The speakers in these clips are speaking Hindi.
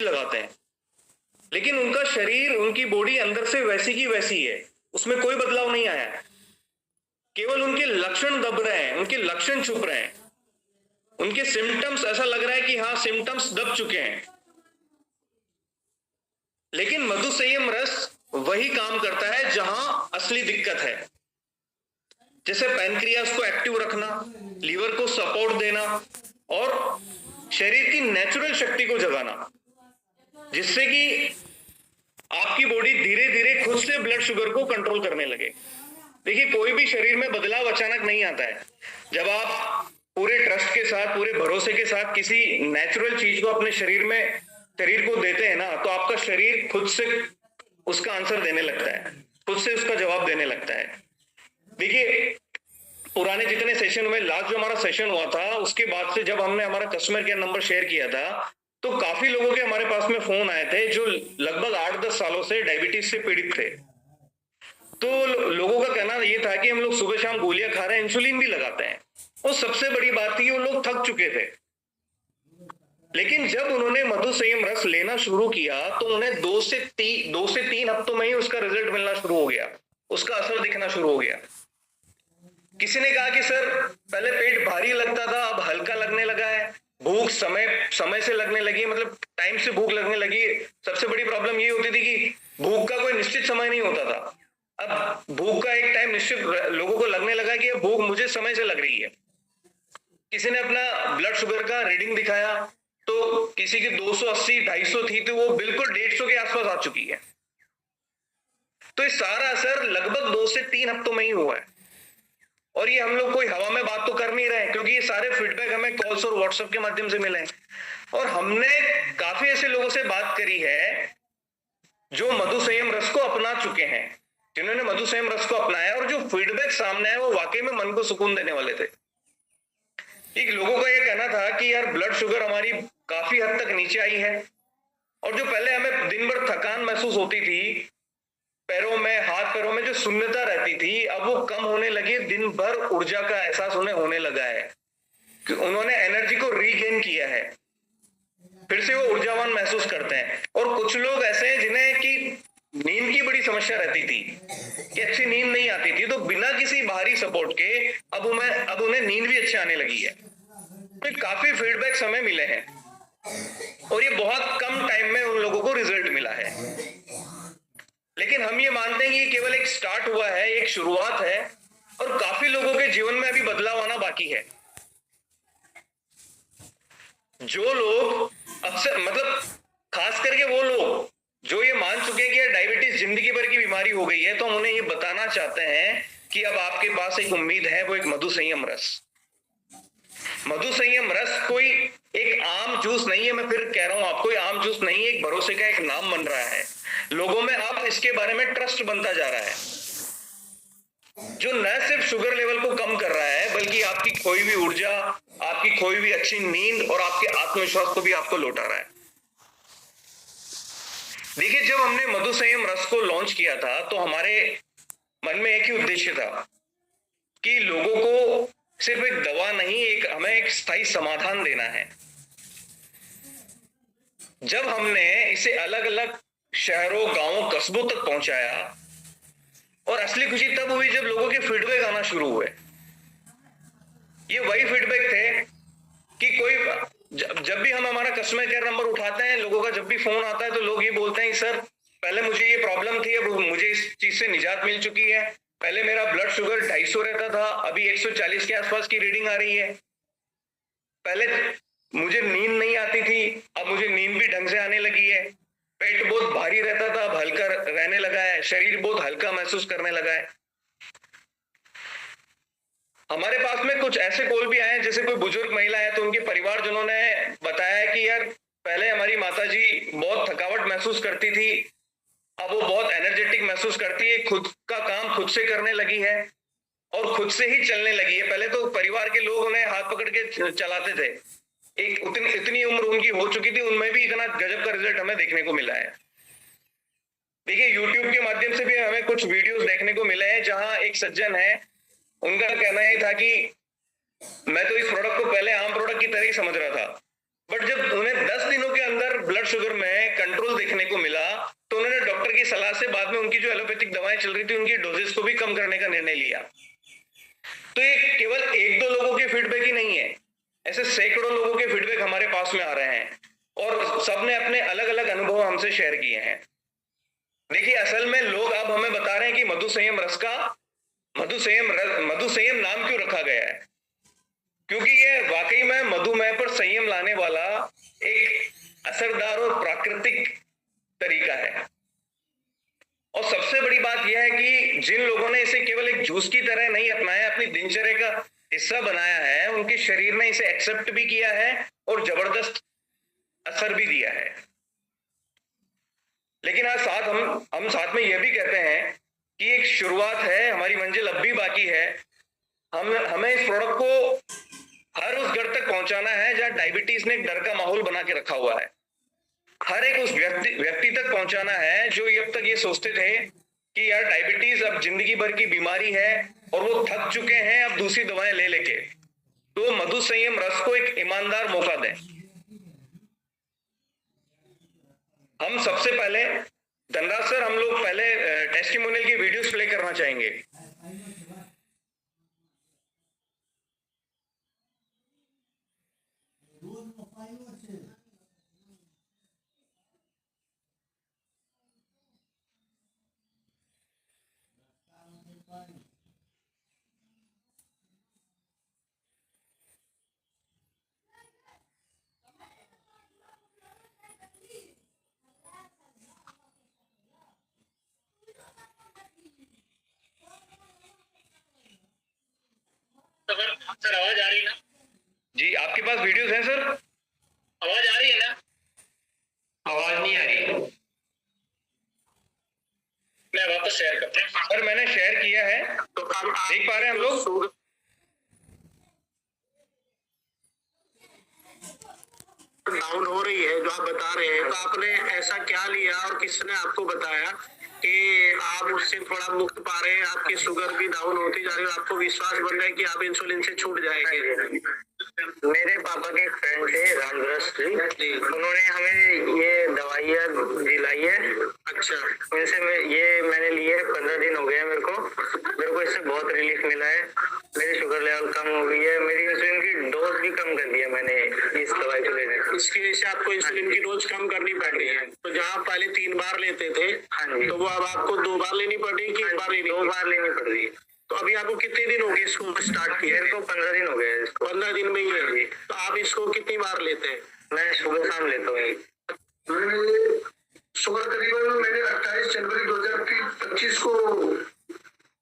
लगाते हैं, लेकिन उनका शरीर, उनकी बॉडी अंदर से वैसी की वैसी है, उसमें कोई बदलाव नहीं आया है। केवल उनके लक्षण दब रहे हैं, उनके लक्षण छुप रहे हैं, उनके सिम्टम्स ऐसा लग रहा है कि हाँ सिम्टम्स दब चुके हैं। लेकिन मधु संयम रस वही काम करता है जहां असली दिक्कत है, जैसे पैनक्रियास को एक्टिव रखना, लीवर को सपोर्ट देना और शरीर की नेचुरल शक्ति को जगाना, जिससे कि आपकी बॉडी धीरे धीरे खुद से ब्लड शुगर को कंट्रोल करने लगे। देखिए, कोई भी शरीर में बदलाव अचानक नहीं आता है। जब आप पूरे ट्रस्ट के साथ, पूरे भरोसे के साथ किसी नेचुरल चीज को अपने शरीर को देते हैं ना, तो आपका शरीर खुद से उसका आंसर देने लगता है, खुद से उसका जवाब देने लगता है। देखिए, पुराने जितने सेशन हुए, लास्ट जो हमारा सेशन हुआ था उसके बाद से जब हमने हमारा कस्टमर केयर नंबर शेयर किया था, तो काफी लोगों के हमारे पास में फोन आए थे जो लगभग 8-10 सालों से डायबिटीज से पीड़ित थे। तो लोगों का कहना ये था कि हम लोग सुबह शाम गोलियां खा रहे हैं, इंसुलिन भी लगाते हैं, और सबसे बड़ी बात थी वो लोग थक चुके थे। लेकिन जब उन्होंने मधु संयम रस लेना शुरू किया तो उन्हें 2 से 3 हफ्तों में ही उसका रिजल्ट मिलना शुरू हो गया, उसका असर दिखना शुरू हो गया। किसी ने कहा कि सर पहले पेट भारी लगता था, अब हल्का लगने लगा है, भूख समय से लगने लगी, मतलब टाइम से भूख लगने लगी। सबसे बड़ी प्रॉब्लम ये होती थी कि भूख का कोई निश्चित समय नहीं होता था, अब भूख का एक टाइम निश्चित लोगों को लगने लगा कि भूख मुझे समय से लग रही है। किसी ने अपना ब्लड शुगर का रीडिंग दिखाया तो किसी की 280, 250 थी, तो वो बिल्कुल 150 के आसपास आ चुकी है। तो ये सारा असर लगभग 2 से 3 हफ्तों में ही हुआ है। और ये हम लोग कोई हवा में बात तो कर नहीं रहे हैं, क्योंकि ये सारे फीडबैक हमें कॉल्स और व्हाट्सएप के माध्यम से मिले हैं। और हमने काफी ऐसे लोगों से बात करी है जो मधु संयम रस को अपना चुके हैं, जिन्होंने मधु संयम रस को अपनाया, और जो फीडबैक सामने आए वो वाकई में मन को सुकून देने वाले थे। एक लोगों का ये कहना था कि यार ब्लड शुगर हमारी काफी हद तक नीचे आई है, और जो पहले हमें दिन भर थकान महसूस होती थी, पैरों में, हाथ पैरों में जो शून्यता रहती थी, अब वो कम होने लगी। दिन भर ऊर्जा का एहसास उन्हें होने लगा है कि उन्होंने एनर्जी को रीगेन किया है, फिर से वो ऊर्जावान महसूस करते हैं। और कुछ लोग ऐसे हैं जिन्हें कि नींद की बड़ी समस्या रहती थी, कि अच्छी नींद नहीं आती थी, तो बिना किसी बाहरी सपोर्ट के अब उन्हें नींद भी अच्छी आने लगी है। तो काफी फीडबैक्स हमें मिले हैं, और ये बहुत कम टाइम में उन लोगों को रिजल्ट मिला है। लेकिन हम ये मानते हैं कि ये केवल एक स्टार्ट हुआ है, एक शुरुआत है, और काफी लोगों के जीवन में अभी बदलाव आना बाकी है। जो लोग अक्सर, मतलब खास करके वो लोग जो ये मान चुके हैं कि डायबिटीज जिंदगी भर की बीमारी हो गई है, तो हम उन्हें ये बताना चाहते हैं कि अब आपके पास एक उम्मीद है, वो एक मधु संयम रस। मधु संयम रस कोई एक आम जूस नहीं है, मैं फिर कह रहा हूं आपको, आम जूस नहीं है, एक भरोसे का एक नाम बन रहा है। लोगों में अब इसके बारे में ट्रस्ट बनता जा रहा है, जो न सिर्फ शुगर लेवल को कम कर रहा है, बल्कि आपकी खोई हुई ऊर्जा, आपकी खोई हुई अच्छी नींद और आपके आत्मविश्वास को भी आपको लौटा रहा है। देखिए, जब हमने मधु संयम रस को लॉन्च किया था तो हमारे मन में एक ही उद्देश्य था कि लोगों को सिर्फ एक दवा नहीं, हमें एक स्थायी समाधान देना है। जब हमने इसे अलग अलग शहरों, गांवों, कस्बों तक पहुंचाया, और असली खुशी तब हुई जब लोगों के फीडबैक आना शुरू हुए। ये वही फीडबैक थे कि कोई जब भी हम हमारा कस्टमर केयर नंबर उठाते हैं, लोगों का जब भी फोन आता है, तो लोग ये बोलते हैं सर पहले मुझे ये प्रॉब्लम थी, अब मुझे इस चीज से निजात मिल चुकी है। पहले मेरा ब्लड शुगर 250 रहता था, अभी 140 के आसपास की रीडिंग आ रही है। पहले मुझे नींद नहीं आती थी, अब मुझे नींद भी ढंग से आने लगी है। पेट बहुत भारी रहता था, अब हल्का रहने लगा है, शरीर बहुत हल्का महसूस करने लगा है। हमारे पास में कुछ ऐसे कॉल भी आए हैं, जैसे कोई बुजुर्ग महिला है तो उनके परिवारजनों ने बताया कि यार पहले हमारी माताजी बहुत थकावट महसूस करती थी, अब वो बहुत एनर्जेटिक महसूस करती है, खुद का काम खुद से करने लगी है और खुद से ही चलने लगी है। पहले तो परिवार के लोग उन्हें हाथ पकड़ के चलाते थे, एक इतनी उम्र उनकी हो चुकी थी, उनमें भी इतना गजब का रिजल्ट हमें देखने को मिला है। देखिए, यूट्यूब के माध्यम से भी हमें कुछ वीडियोस देखने को मिले हैं, जहां एक सज्जन है, उनका कहना ये था कि मैं तो इस प्रोडक्ट को पहले आम प्रोडक्ट की तरह ही समझ रहा था, बट जब उन्हें 10 दिनों के अंदर ब्लड शुगर में कंट्रोल देखने को मिला तो उन्होंने डॉक्टर की सलाह से बाद में उनकी जो एलोपैथिक दवाएं चल रही थी उनकी डोजेस को भी कम करने का निर्णय लिया। तो ये केवल एक दो लोगों के फीडबैक ही नहीं है, ऐसे सैकड़ों लोगों के फीडबैक हमारे पास में आ रहे हैं और सबने अपने अलग अलग अनुभव हमसे शेयर किए हैं। देखिए, असल में लोग अब हमें बता रहे हैं कि मधु संयम रस का मधु संयम नाम क्यों रखा गया है, क्योंकि ये वाकई में मधुमेह पर संयम लाने वाला एक असरदार और प्राकृतिक तरीका है। और सबसे बड़ी बात यह है कि जिन लोगों ने इसे केवल एक जूस की तरह नहीं अपनाया, अपनी दिनचर्या का हिस्सा बनाया है, उनके शरीर ने इसे एक्सेप्ट भी किया है और जबरदस्त असर भी दिया है। लेकिन आज हम साथ में यह भी कहते हैं कि एक शुरुआत है, हमारी मंजिल अब भी बाकी है। हमें इस प्रोडक्ट को हर उस घर तक पहुंचाना है जहां डायबिटीज ने एक डर का माहौल बना के रखा हुआ है। हर एक उस व्यक्ति तक पहुंचाना है जो अब तक ये सोचते थे कि यार डायबिटीज अब जिंदगी भर की बीमारी है और वो थक चुके हैं अब दूसरी दवाएं ले लेके। तो मधु संयम रस को एक ईमानदार मौका दें। हम सबसे पहले धनराज सर, हम लोग पहले टेस्टिमोनियल की वीडियोस प्ले करना चाहेंगे। सर आवाज आ रही है ना? जी, आपके पास वीडियोस हैं सर? आवाज आ रही है ना? आवाज नहीं आ रही। मैं वापस शेयर करता हूं सर, मैंने शेयर किया है तो आप देख पा रहे हैं हम लोग? डाउन हो रही है जो आप बता रहे हैं, तो आपने ऐसा क्या लिया और किसने आपको बताया कि आप उससे थोड़ा मुक्त पा रहे हैं, आपकी शुगर भी डाउन होती जा रही है, आपको विश्वास बन रहा है कि आप इंसुलिन से छूट जाएंगे? मेरे पापा के फ्रेंड थे रामग्रस्त जी, उन्होंने हमें ये दवाइयाँ दिलाई है। अच्छा, वैसे मैंने लिए 15 दिन हो गए मेरे को इससे बहुत रिलीफ मिला है। मेरी शुगर लेवल कम हो गई है, मेरी इंसुलिन की डोज भी कम कर दिया मैंने इस दवाई को लेने। इसकी वजह से आपको इंसुलिन की डोज कम करनी पड़ रही है। तो जहाँ पहले 3 बार लेते थे, हाँ जी, तो वो अब आपको 2 बार लेनी पड़ रही है कि 1 बार लेनी? 2 बार लेनी पड़ रही है। तो अभी आपको कितने दिन हो गए इसको स्टार्ट किया? मेरे को 15 दिन हो गए। 15 दिन में ही है। तो आप इसको कितनी बार लेते हैं? मैं सुबह शाम लेता हूँ। शुगर करीबन मैंने 28 जनवरी 2025 को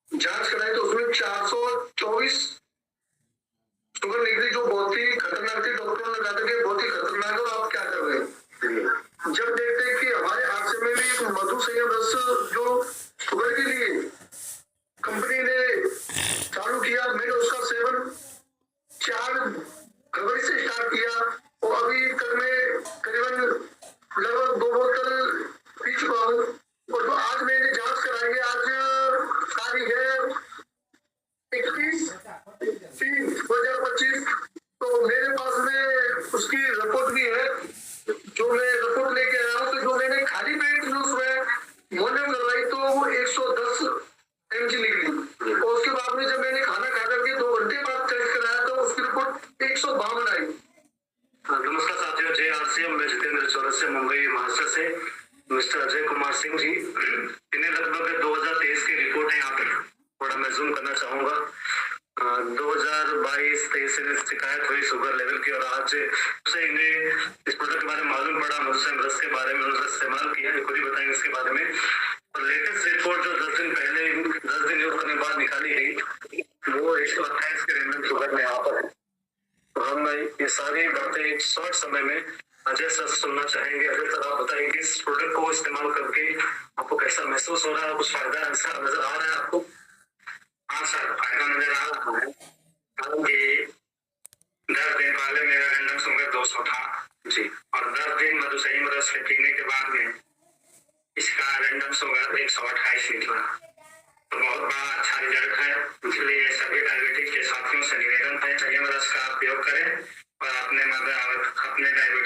जांच कराई तो उसमें 424 शुगर निकली, जो बहुत ही खतरनाक थी। डॉक्टरों ने कहा था कि बहुत ही खतरनाक है, और आप क्या कर रहे हैं? जब देखते हैं कि हमारे हाथ में भी एक मधु संयम रस जो शुगर के लिए कंपनी ने चालू किया, मैंने उसका सेवन 4 फरवरी से स्टार्ट किया और अभी तक मैं करीबन लगभग 2 बोतल पी चुका हूँ। और तो आज मैंने जांच कराई है, आज तारीख है 21/3/2025, तो मेरे पास में उसकी रिपोर्ट भी है, जो मैं रिपोर्ट लेके आया हूँ। तो जो मैंने खाली पेट जो उसमें मॉर्निंग करवाई तो वो 110 mg निकली, और उसके बाद में जब मैंने खाना खा करके 2 घंटे बाद टेस्ट कराया तो उसकी रिपोर्ट 152 आई। नमस्कार साथियों, जय आरसीएम, मैं जितेंद्र चौरसिया मुंबई महाराष्ट्र से। मिस्टर अजय कुमार सिंह जी, इन्हें लगभग 2023 की रिपोर्ट है, यहाँ पे थोड़ा मैं जूम करना चाहूंगा। 2022-23 से शिकायत हुई शुगर लेवल की, और आज से इन्हें इस प्रोडक्ट के बारे में मालूम पड़ा, मधु संयम रस के बारे में उन्होंने इस्तेमाल किया, खुद ही बताएंगे इसके बारे में। और लेटेस्ट रिपोर्ट जो 10 दिन पहले 10 दिन यूज करने के बाद निकाली गई, वो 128 के रेंडम शुगर में यहाँ पर है। तो हम ये सारी बातें एक शॉर्ट समय में अजय सर सुनना चाहेंगे। अजय सर, आप बताएंगे इस प्रोडक्ट को इस्तेमाल करके आपको कैसा महसूस हो रहा है? कुछ फायदा नजर आ रहा है आपको? हाँ सर, फायदा नजर आ रहा है। कि 10 दिन पहले मेरा रैंडम शुगर 200 था जी, और 10 दिन मधु संयम रस पीने के बाद में इसका रैंडम शुगर 128 निकला। तो बहुत बड़ा अच्छा रिजल्ट है। इसलिए सभी डायबिटीज के साथियों से निवेदन है, संयम रस का उपयोग करें और अपने डायबिटीज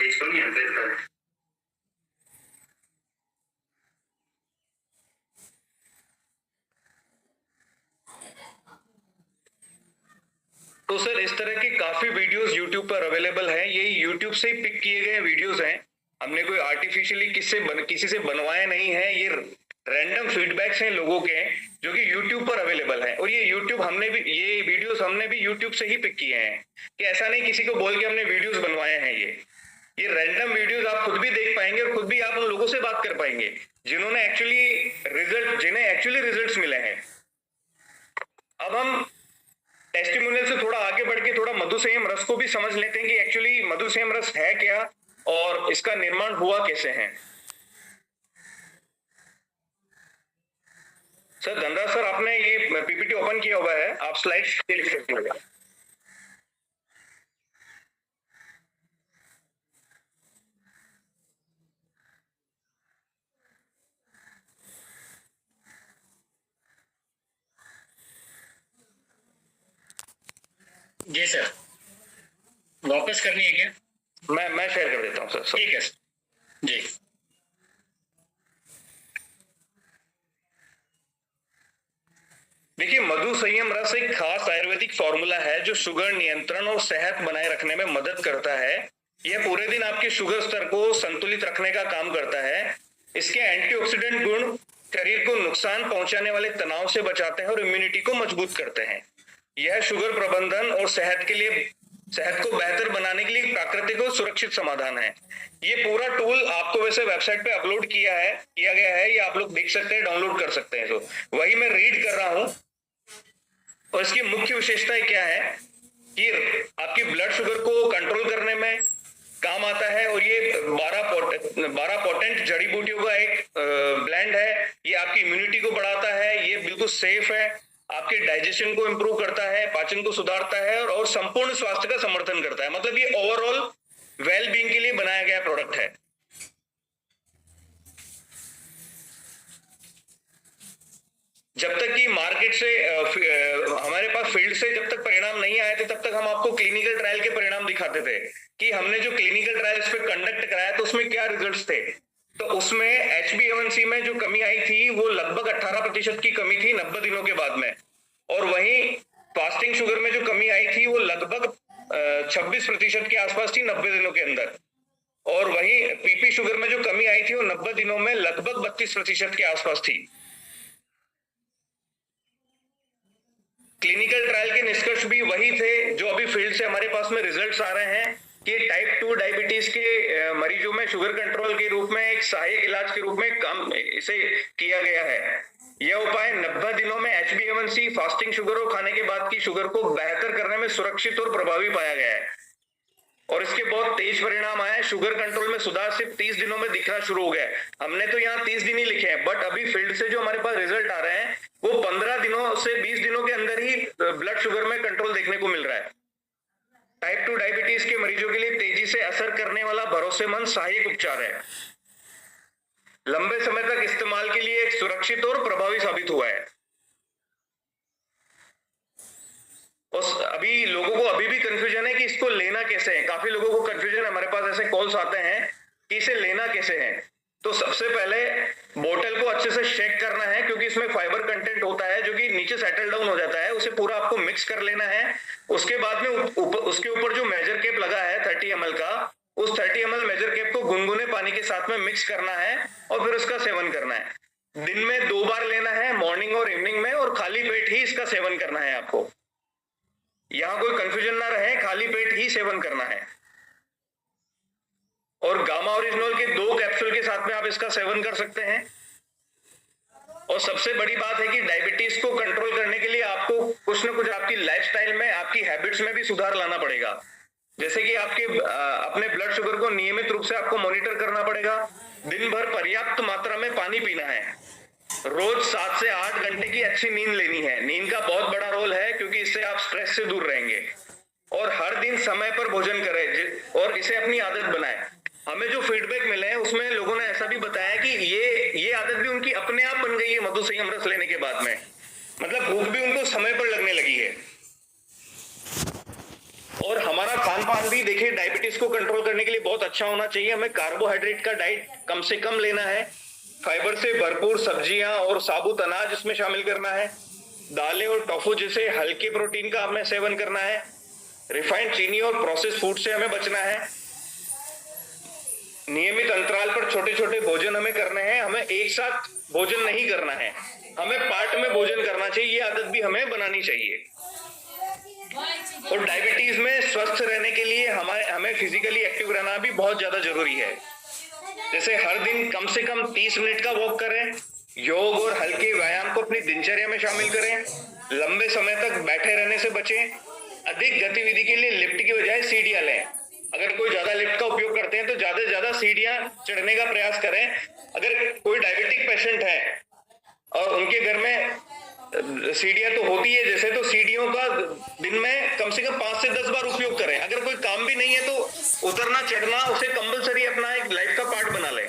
तो सर इस तरह के काफी वीडियोस YouTube पर अवेलेबल हैं। ये YouTube से ही पिक किए गए वीडियोस हैं। हमने कोई आर्टिफिशियली किसी से बनवाए नहीं है। ये रैंडम फीडबैक्स हैं लोगों के जो कि YouTube पर अवेलेबल हैं। और ये ये वीडियोस हमने भी YouTube से ही पिक किए हैं कि ऐसा नहीं किसी को बोल के हमने वीडियोस बनवाए हैं। ये रैंडम वीडियोस आप खुद भी देख पाएंगे और खुद भी आप उन लोगों से बात कर पाएंगे जिन्हें एक्चुअली रिजल्ट्स मिले हैं। अब हम टेस्टिमोनियल से थोड़ा आगे बढ़ के थोड़ा मधुसंयम रस को भी समझ लेते हैं कि एक्चुअली मधुसंयम रस है क्या और इसका निर्माण हुआ कैसे है। सर धनराज सर, आपने ये पीपीटी ओपन किया हुआ है, आप स्लाइड शेयर करिएगा। जी सर, वापस करनी है क्या? मैं शेयर कर देता हूँ सर। ठीक है जी। देखिए, मधु संयम रस एक खास आयुर्वेदिक फॉर्मूला है जो शुगर नियंत्रण और सेहत बनाए रखने में मदद करता है। यह पूरे दिन आपके शुगर स्तर को संतुलित रखने का काम करता है। इसके एंटीऑक्सीडेंट गुण शरीर को नुकसान पहुंचाने वाले तनाव से बचाते हैं और इम्यूनिटी को मजबूत करते हैं। यह शुगर प्रबंधन और सेहत को बेहतर बनाने के लिए प्राकृतिक और सुरक्षित समाधान है। ये पूरा टूल आपको वैसे वेबसाइट पे अपलोड किया गया है, ये आप लोग देख सकते हैं, डाउनलोड कर सकते हैं। तो वही मैं रीड कर रहा हूं। और इसकी मुख्य विशेषताएं क्या है कि आपकी ब्लड शुगर को कंट्रोल करने में काम आता है। और ये 12 पोटेंट जड़ी बूटियों का एक ब्लेंड है। ये आपकी इम्यूनिटी को बढ़ाता है। ये बिल्कुल सेफ है, आपके डाइजेशन को इंप्रूव करता है, पाचन को सुधारता है और संपूर्ण स्वास्थ्य का समर्थन करता है। मतलब ये ओवरऑल वेल बीइंग के लिए बनाया गया प्रोडक्ट है। जब तक कि मार्केट से हमारे पास फील्ड से जब तक परिणाम नहीं आए थे तब तक हम आपको क्लिनिकल ट्रायल के परिणाम दिखाते थे कि हमने जो क्लिनिकल ट्रायल इस पे कंडक्ट कराया तो उसमें क्या रिजल्ट्स थे। तो उसमें HbA1c में जो कमी आई थी वो लगभग 18% की कमी थी 90 दिनों के बाद में। और वहीं फास्टिंग शुगर में जो कमी आई थी वो लगभग 26% के आसपास थी 90 दिनों के अंदर। और वहीं पीपी शुगर में जो कमी आई थी वो 90 दिनों में लगभग 32% के आसपास थी। क्लिनिकल ट्रायल के निष्कर्ष भी वही थे जो अभी फील्ड से हमारे पास में रिजल्ट्स आ रहे हैं कि टाइप 2 डायबिटीज के मरीजों में शुगर कंट्रोल के रूप में एक सहायक इलाज के रूप में काम इसे किया गया है। यह उपाय 90 दिनों में HbA1c, फास्टिंग शुगर और खाने के बाद की शुगर को बेहतर करने में सुरक्षित और प्रभावी पाया गया है। और इसके बहुत तेज परिणाम आए। शुगर कंट्रोल में सुधार सिर्फ 30 दिनों में दिखना शुरू हो गया है। हमने तो यहाँ 30 दिन ही लिखे हैं, बट अभी फील्ड से जो हमारे पास रिजल्ट आ रहे हैं वो 15 दिनों से 20 दिनों के अंदर ही ब्लड शुगर में कंट्रोल देखने को मिल रहा है। टाइप 2 डायबिटीज के मरीजों के लिए तेजी से असर करने वाला भरोसेमंद सहायक उपचार है। लंबे समय तक इस्तेमाल के लिए एक सुरक्षित और प्रभावी साबित हुआ है। और अभी लोगों को अभी भी कंफ्यूजन है कि इसको लेना कैसे है। काफी लोगों को कंफ्यूजन है, हमारे पास ऐसे कॉल्स आते हैं कि इसे लेना कैसे है। तो सबसे पहले बोतल को अच्छे से शेक करना है क्योंकि इसमें फाइबर कंटेंट होता है जो कि नीचे सेटल डाउन हो जाता है। उसे पूरा आपको मिक्स कर लेना है। उसके बाद में उसके ऊपर जो मेजर केप लगा है 30 ml का, उस 30 ml मेजर केप को गुनगुने पानी के साथ में मिक्स करना है और फिर उसका सेवन करना है। दिन में 2 बार लेना है, मॉर्निंग और इवनिंग में, और खाली पेट ही इसका सेवन करना है। आपको यहां कोई कंफ्यूजन ना रहे, खाली पेट ही सेवन करना है। और गामा ओरिजिनल के 2 कैप्सूल के साथ में आप इसका सेवन कर सकते हैं। और सबसे बड़ी बात है कि डायबिटीज को कंट्रोल करने के लिए आपको कुछ ना कुछ आपकी लाइफस्टाइल में, आपकी हैबिट्स में भी सुधार लाना पड़ेगा। जैसे कि आपके अपने ब्लड शुगर को नियमित रूप से आपको मॉनिटर करना पड़ेगा। दिन भर पर्याप्त मात्रा में पानी पीना है। रोज 7 से 8 घंटे की अच्छी नींद लेनी है। नींद का बहुत बड़ा रोल है क्योंकि इससे आप स्ट्रेस से दूर रहेंगे। और हर दिन समय पर भोजन करें और इसे अपनी आदत बनाएं। हमें जो फीडबैक मिले हैं उसमें लोगों ने ऐसा भी बताया कि ये आदत भी उनकी अपने आप बन गई है मधु संयम रस लेने के बाद में। मतलब भूख भी उनको समय पर लगने लगी है। और हमारा खान पान भी देखिए डायबिटीज को कंट्रोल करने के लिए बहुत अच्छा होना चाहिए। हमें कार्बोहाइड्रेट का डाइट कम से कम लेना है। फाइबर से भरपूर सब्जियां और साबुत अनाज इसमें शामिल करना है। दालें और टोफू जैसे हल्के प्रोटीन का हमें सेवन करना है। रिफाइंड चीनी और प्रोसेस फूड से हमें बचना है। नियमित अंतराल पर छोटे छोटे भोजन हमें करने हैं। हमें एक साथ भोजन नहीं करना है, हमें पार्ट में भोजन करना चाहिए। ये आदत भी हमें बनानी चाहिए। और डायबिटीज में स्वस्थ रहने के लिए हमें फिजिकली एक्टिव रहना भी बहुत ज्यादा जरूरी है। जैसे हर दिन कम से कम 30 मिनट का वॉक करें, योग और हल्के व्यायाम को अपनी दिनचर्या में शामिल करें, लंबे समय तक बैठे रहने से बचें। अधिक गतिविधि के लिए लिफ्ट की बजाय सीढ़ियां लें। अगर कोई ज्यादा लिफ्ट का उपयोग करते हैं तो ज्यादा से ज्यादा सीढ़ियां चढ़ने का प्रयास करें। अगर कोई डायबिटिक पेशेंट है और उनके घर में सीढ़ियां तो होती है जैसे, तो सीढ़ियों का दिन में कम से कम 5 से 10 बार उपयोग करें। अगर कोई काम भी नहीं है तो उतरना चढ़ना उसे कंपलसरी अपना एक लाइफ का पार्ट बना लें,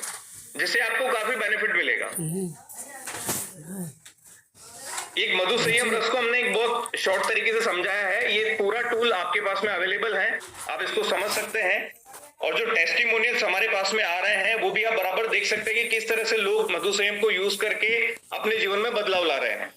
जिससे आपको काफी बेनिफिट मिलेगा। एक मधु संयम रस को हमने एक बहुत शॉर्ट तरीके से समझाया है। ये पूरा टूल आपके पास में अवेलेबल है, आप इसको समझ सकते हैं। और जो टेस्टिमोनियल्स हमारे पास में आ रहे हैं वो भी आप बराबर देख सकते हैं कि किस तरह से लोग मधु संयम को यूज करके अपने जीवन में बदलाव ला रहे हैं।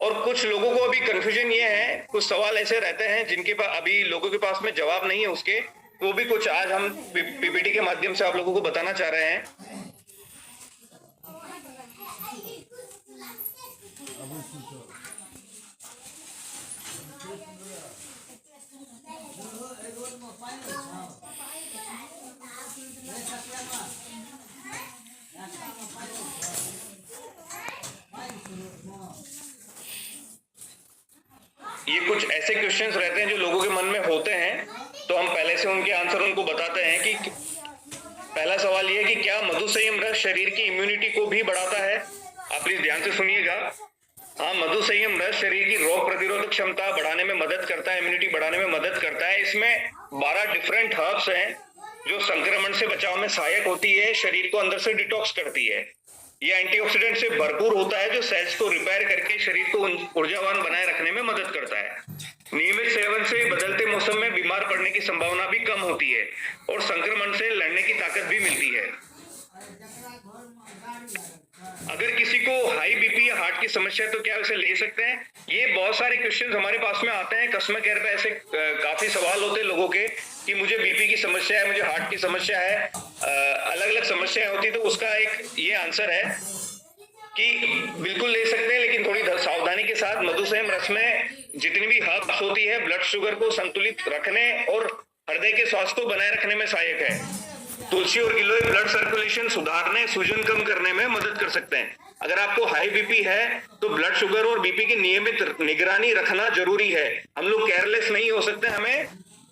और कुछ लोगों को अभी कंफ्यूजन ये है, कुछ सवाल ऐसे रहते हैं जिनके पास अभी लोगों के पास में जवाब नहीं है उसके, वो भी कुछ आज हम पीपीटी के माध्यम से आप लोगों को बताना चाह रहे हैं। ये कुछ ऐसे क्वेश्चंस रहते हैं जो लोगों के मन में होते हैं, तो हम पहले से उनके आंसर उनको बताते हैं। कि पहला सवाल ये है कि क्या मधु संयम रस शरीर की इम्यूनिटी को भी बढ़ाता है? आप प्लीज ध्यान से सुनिएगा। हाँ, मधु संयम रस शरीर की रोग प्रतिरोधक क्षमता बढ़ाने में मदद करता है, इम्यूनिटी बढ़ाने में मदद करता है। इसमें 12 डिफरेंट हर्ब्स हैं जो संक्रमण से बचाव में सहायक होती है, शरीर को अंदर से डिटॉक्स करती है। ये एंटीऑक्सीडेंट से भरपूर होता है जो सेल्स को रिपेयर करके शरीर को ऊर्जावान बनाए रखने में मदद करता है। नियमित सेवन से बदलते मौसम में बीमार पड़ने की संभावना भी कम होती है और संक्रमण से लड़ने की ताकत भी मिलती है। अगर किसी को हाई बीपी या हार्ट की समस्या है तो क्या उसे ले सकते हैं? ये बहुत सारे क्वेश्चंस हमारे पास में आते हैं। कस्टमर केयर पे ऐसे काफी सवाल होते हैं लोगों के कि मुझे बीपी की समस्या है, मुझे हार्ट की समस्या है, अलग अलग समस्याएं होती है। तो उसका एक ये आंसर है कि बिल्कुल ले सकते हैं, लेकिन थोड़ी सावधानी के साथ। मधु संयम रस में जितनी भी हर्ब्स होती है ब्लड शुगर को संतुलित रखने और हृदय के स्वास्थ्य को बनाए रखने में सहायक है। तुलसी और गिलोय ब्लड सर्कुलेशन सुधारने, सूजन कम करने में मदद कर सकते हैं। अगर आपको हाई बीपी है तो ब्लड शुगर और बीपी की नियमित निगरानी रखना जरूरी है। हम लोग केयरलेस नहीं हो सकते, हमें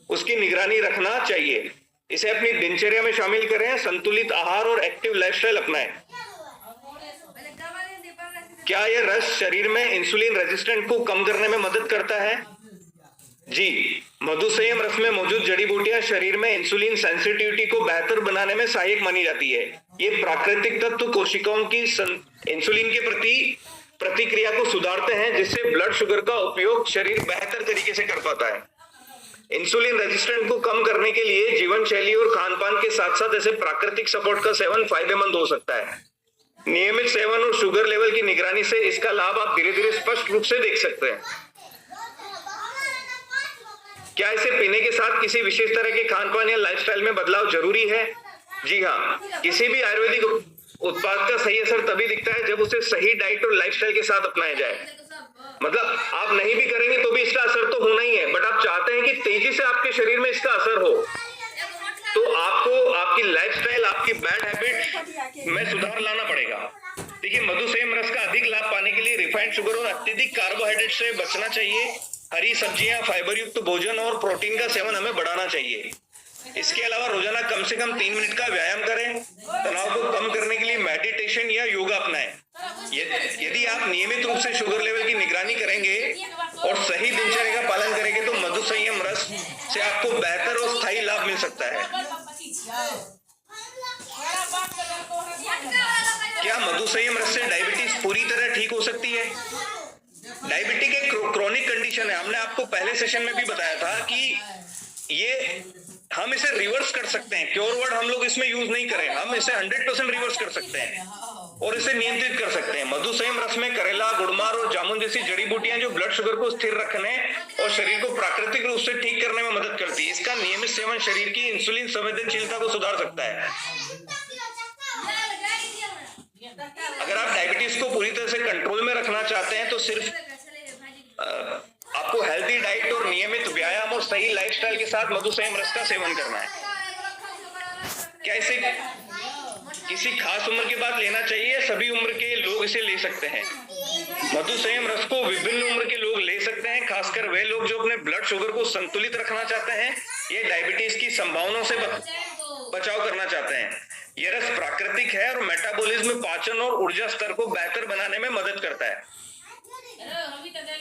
उसकी निगरानी रखना चाहिए। इसे अपनी दिनचर्या में शामिल करें, संतुलित आहार और एक्टिव लाइफस्टाइल अपनाएं। क्या यह रस शरीर में इंसुलिन रेजिस्टेंट को कम करने में मदद करता है? जी, मधु संयम रस में मौजूद जड़ी बूटियां शरीर में इंसुलिन सेंसिटिविटी को बेहतर बनाने में सहायक मानी जाती है। ये प्राकृतिक तत्व कोशिकाओं की इंसुलिन के प्रति प्रतिक्रिया को सुधारते हैं, जिससे ब्लड शुगर का उपयोग शरीर बेहतर तरीके से कर पाता है। इंसुलिन रेजिस्टेंट को कम करने के लिए जीवन शैली और खान पान के साथ साथ ऐसे प्राकृतिक सपोर्ट का सेवन फायदेमंद हो सकता है। नियमित सेवन और शुगर लेवल की निगरानी से इसका लाभ आप धीरे धीरे स्पष्ट रूप से देख सकते हैं। क्या इसे पीने के साथ किसी विशेष तरह के खान पान या लाइफस्टाइल में बदलाव जरूरी है? जी हाँ, किसी भी आयुर्वेदिक उत्पाद का सही असर तभी दिखता है जब उसे सही डाइट और लाइफस्टाइल के साथ अपनाया जाए। मतलब आप नहीं भी करेंगे तो भी इसका असर तो होना ही है, बट आप चाहते हैं कि तेजी से आपके शरीर में इसका असर हो, तो आपको आपकी लाइफस्टाइल, आपकी बैड हैबिट में सुधार लाना पड़ेगा। देखिए, मधु संयम रस का अधिक लाभ पाने के लिए रिफाइंड शुगर और अत्यधिक कार्बोहाइड्रेट से बचना चाहिए। हरी सब्जियां, फाइबर युक्त भोजन और प्रोटीन का सेवन हमें बढ़ाना चाहिए। इसके अलावा रोजाना कम से कम 3 मिनट का व्यायाम करें। तनाव को कम करने के लिए मेडिटेशन या योगा अपनाएं। यदि आप नियमित रूप से शुगर लेवल की निगरानी करेंगे और सही दिनचर्या का पालन करेंगे तो मधु संयम रस से आपको बेहतर और स्थायी लाभ मिल सकता है। क्या मधु संयम रस से डायबिटीज पूरी तरह ठीक हो सकती है? डायबिटिक एक क्रोनिक कंडीशन है। हमने आपको पहले सेशन में भी बताया था कि ये हम इसे रिवर्स कर सकते हैं। क्योर वर्ड हम लोग इसमें यूज नहीं करें, हम इसे 100% रिवर्स कर सकते हैं और इसे नियंत्रित कर सकते हैं। मधु संयम रस में करेला, गुड़मार और जामुन जैसी जड़ी बूटियां जो ब्लड शुगर को स्थिर रखने और शरीर को प्राकृतिक रूप से ठीक करने में मदद करती है। इसका नियमित सेवन शरीर की इंसुलिन संवेदनशीलता को सुधार सकता है। अगर आप डायबिटीज को पूरी तरह से कंट्रोल में रखना चाहते हैं तो सिर्फ आपको हेल्दी डाइट और नियमित व्यायाम और सही लाइफस्टाइल के साथ मधुसंयम रस का सेवन करना है। क्या इसे किसी खास उम्र के बाद लेना चाहिए? सभी उम्र के लोग इसे ले सकते हैं। मधुसंयम रस को विभिन्न उम्र के लोग ले सकते हैं, खासकर वे लोग जो अपने ब्लड शुगर को संतुलित रखना चाहते हैं या डायबिटीज की संभावनाओं से बचाव करना चाहते हैं। यह रस प्राकृतिक है और मेटाबॉलिज्म, पाचन और ऊर्जा स्तर को बेहतर बनाने में मदद करता है।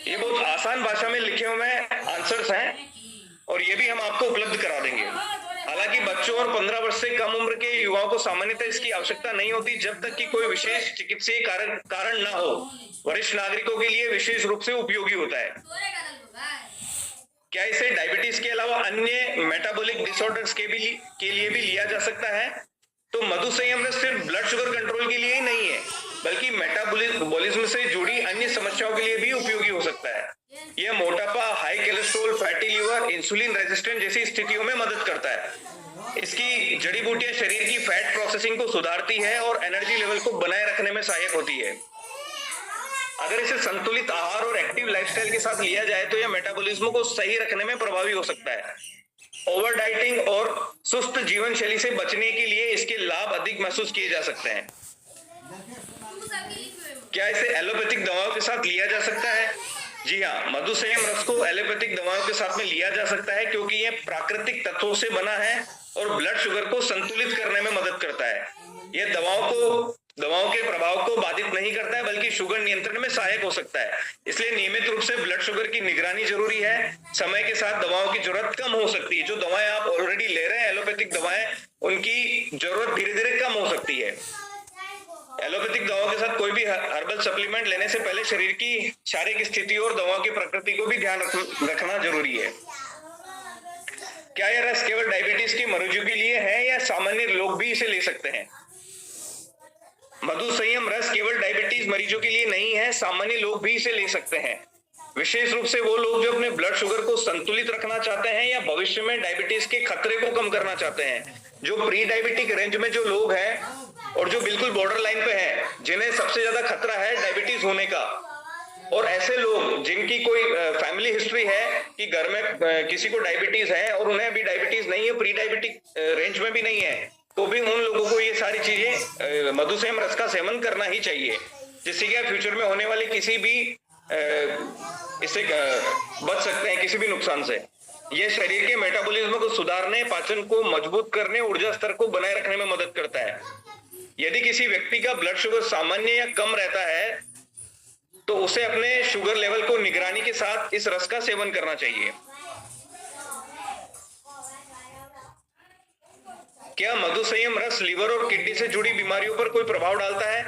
ये बहुत आसान भाषा में लिखे हुए आंसर्स हैं और ये भी हम आपको उपलब्ध करा देंगे। हालांकि बच्चों और 15 वर्ष से कम उम्र के युवाओं को सामान्यतः इसकी आवश्यकता नहीं होती जब तक कि कोई विशेष चिकित्सीय कारण ना हो। वरिष्ठ नागरिकों के लिए विशेष रूप से उपयोगी होता है। क्या इसे डायबिटीज के अलावा अन्य मेटाबॉलिक डिसऑर्डर्स के लिए भी लिया जा सकता है? तो मधुसंयम रस सिर्फ ब्लड शुगर कंट्रोल के लिए ही नहीं है, बल्कि मेटाबॉलिज्म से जुड़ी अन्य समस्याओं के लिए भी उपयोगी हो सकता है। यह मोटापा, high cholesterol, fatty liver, insulin resistant जैसी स्थितियों में मदद करता है। इसकी जड़ी बूटियां शरीर की फैट प्रोसेसिंग को सुधारती है और एनर्जी लेवल को बनाए रखने में सहायक होती है। अगर इसे संतुलित आहार और एक्टिव लाइफस्टाइल के साथ लिया जाए तो यह मेटाबॉलिज्म को सही रखने में प्रभावी हो सकता है। ओवर डाइटिंग और सुस्त जीवन शैली से बचने के लिए इसके लाभ अधिक महसूस किए जा सकते हैं। क्या इसे एलोपैथिक दवाओं के साथ लिया जा सकता है? जी हाँ, मधुसंयम रस को एलोपैथिक दवाओं के साथ में लिया जा सकता है क्योंकि यह प्राकृतिक तत्वों से बना है और ब्लड शुगर को संतुलित करने में मदद करता है। यह दवाओं के प्रभाव को बाधित नहीं करता है बल्कि शुगर नियंत्रण में सहायक हो सकता है। इसलिए नियमित रूप से ब्लड शुगर की निगरानी जरूरी है। समय के साथ दवाओं की जरूरत कम हो सकती है। जो दवाएं आप ऑलरेडी ले रहे हैं एलोपैथिक दवाएं, उनकी जरूरत धीरे धीरे कम हो सकती है। एलोपैथिक दवाओं के साथ कोई भी हर्बल सप्लीमेंट लेने से पहले शरीर की शारीरिक स्थिति और दवाओं की प्रकृति को भी ध्यान रखना जरूरी है। क्या यह रस केवल डायबिटीज की मरीजों के लिए है या सामान्य लोग भी इसे ले सकते हैं? मधुसंयम रस केवल डायबिटीज मरीजों के लिए नहीं है, सामान्य लोग भी इसे ले सकते हैं। विशेष रूप से वो लोग जो अपने ब्लड शुगर को संतुलित रखना चाहते हैं या भविष्य में डायबिटीज के खतरे को कम करना चाहते हैं। जो प्री डायबिटिक रेंज में जो लोग हैं और जो बिल्कुल बॉर्डर लाइन पे हैं, जिन्हें सबसे ज्यादा खतरा है डायबिटीज होने का, और ऐसे लोग जिनकी कोई फैमिली हिस्ट्री है कि घर में किसी को डायबिटीज है और उन्हें अभी डायबिटीज नहीं है, प्री डायबिटिक रेंज में भी नहीं है, तो भी उन लोगों को ये सारी चीजें मधुसंयम रस का सेवन करना ही चाहिए, जिससे कि फ्यूचर में होने वाली किसी भी इससे बच सकते हैं, किसी भी नुकसान से। यह शरीर के मेटाबॉलिज्म को सुधारने, पाचन को मजबूत करने, ऊर्जा स्तर को बनाए रखने में मदद करता है। यदि किसी व्यक्ति का ब्लड शुगर सामान्य या कम रहता है तो उसे अपने शुगर लेवल को निगरानी के साथ इस रस का सेवन करना चाहिए। क्या मधुसंयम रस लीवर और किडनी से जुड़ी बीमारियों पर कोई प्रभाव डालता है?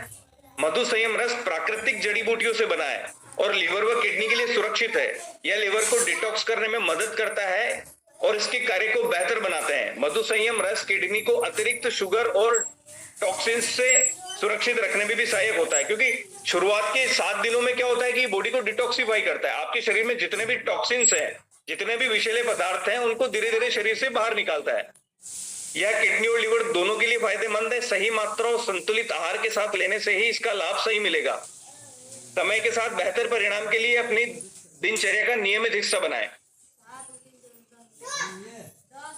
मधुसंयम रस प्राकृतिक जड़ी बूटियों से बना है और लीवर व किडनी के लिए सुरक्षित है। यह लीवर को डिटॉक्स करने में मदद करता है और इसके कार्य को बेहतर बनाते हैं। मधुसंयम रस किडनी को अतिरिक्त शुगर और टॉक्सिन्स से सुरक्षित रखने में भी सहायक होता है, क्योंकि शुरुआत के 7 दिनों में क्या होता है कि बॉडी को डिटॉक्सिफाई करता है। आपके शरीर में जितने भी टॉक्सिन्स हैं, जितने भी विषैले पदार्थ हैं, उनको धीरे धीरे शरीर से बाहर निकालता है। यह किडनी और लीवर दोनों के लिए फायदेमंद है। सही मात्रा और संतुलित आहार के साथ लेने से ही इसका लाभ सही मिलेगा। समय के साथ बेहतर परिणाम के लिए अपनी दिनचर्या का नियमित हिस्सा बनाएं।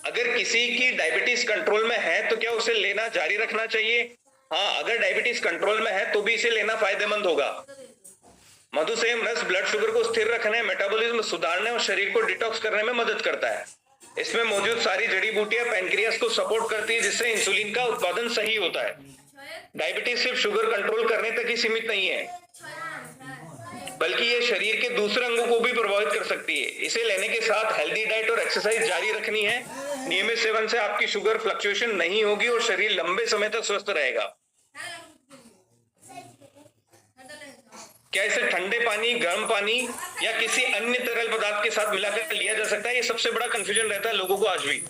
अगर किसी की डायबिटीज कंट्रोल में है तो क्या उसे लेना जारी रखना चाहिए? हाँ, अगर डायबिटीज कंट्रोल में है तो भी इसे लेना फायदेमंद होगा। मधुसंयम रस ब्लड शुगर को स्थिर रखने, मेटाबॉलिज्म सुधारने और शरीर को डिटॉक्स करने में मदद करता है। इसमें मौजूद सारी जड़ी बूटियां पैनक्रियास को सपोर्ट करती है, जिससे इंसुलिन का उत्पादन सही होता है। डायबिटीज सिर्फ शुगर कंट्रोल करने तक ही सीमित नहीं है, बल्कि ये शरीर के दूसरे अंगों को भी प्रभावित कर सकती है। इसे लेने के साथ हेल्दी डाइट और एक्सरसाइज जारी रखनी है। नियमित सेवन से आपकी शुगर फ्लक्चुएशन नहीं होगी और शरीर लंबे समय तक स्वस्थ रहेगा। क्या इसे ठंडे पानी, गर्म पानी या किसी अन्य तरल पदार्थ के साथ मिलाकर लिया जा सकता है? ये सबसे बड़ा कंफ्यूजन रहता है लोगों को आज भी।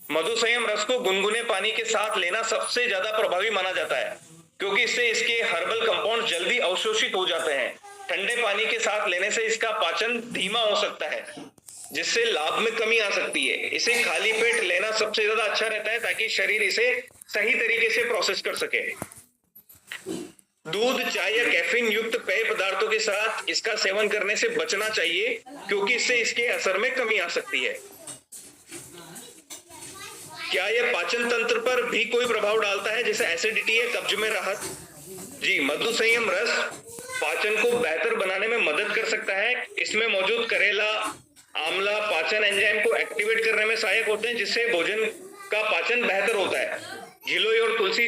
मधुसंयम रस को गुनगुने पानी के साथ लेना सबसे ज्यादा प्रभावी माना जाता है, क्योंकि इससे इसके हर्बल कंपाउंड जल्दी अवशोषित हो जाते हैं। ठंडे पानी के साथ लेने से इसका पाचन धीमा हो सकता है जिससे लाभ में कमी आ सकती है। इसे खाली पेट लेना सबसे ज्यादा अच्छा रहता है ताकि शरीर इसे सही तरीके से प्रोसेस कर सके। दूध, चाय या कैफीन युक्त पेय पदार्थों के साथ इसका सेवन करने से बचना चाहिए क्योंकि इससे इसके असर में कमी आ सकती है। क्या यह पाचन तंत्र पर भी कोई प्रभाव डालता है, जैसे एसिडिटी या कब्ज में राहत? जी, मधु संयम रस पाचन को बेहतर बनाने में मदद कर सकता है। इसमें मौजूद करेला, आंवला पाचन एंजाइम को एक्टिवेट करने में सहायक होते हैं, जिससे भोजन का पाचन बेहतर होता है। गिलोय और तुलसी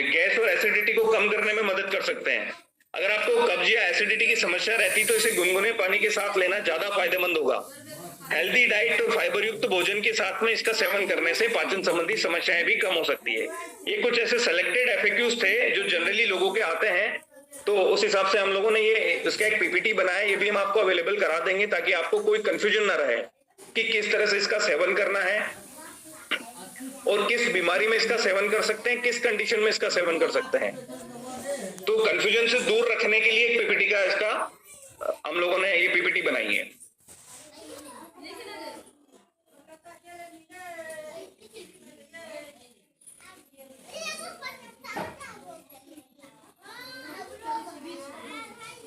गैस और एसिडिटी को कम करने में मदद कर सकते हैं। अगर आपको कब्ज या एसिडिटी की समस्या रहती तो इसे गुनगुने पानी के साथ लेना ज्यादा फायदेमंद होगा। हेल्दी डाइट और फाइबर युक्त भोजन के साथ में इसका सेवन करने से पाचन संबंधी समस्याएं भी कम हो सकती है। ये कुछ ऐसे सेलेक्टेड एफएक्यूज थे जो जनरली लोगों के आते हैं, तो उस हिसाब से हम लोगों ने ये इसका एक पीपीटी बनाया, ये भी हम आपको अवेलेबल करा देंगे ताकि आपको कोई कंफ्यूजन ना रहे कि किस तरह से इसका सेवन करना है और किस बीमारी में इसका सेवन कर सकते हैं, किस कंडीशन में इसका सेवन कर सकते हैं। तो कंफ्यूजन से दूर रखने के लिए एक पीपीटी का इसका हम लोगों ने ये पीपीटी बनाई है।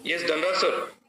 Yes Dhanraj sir.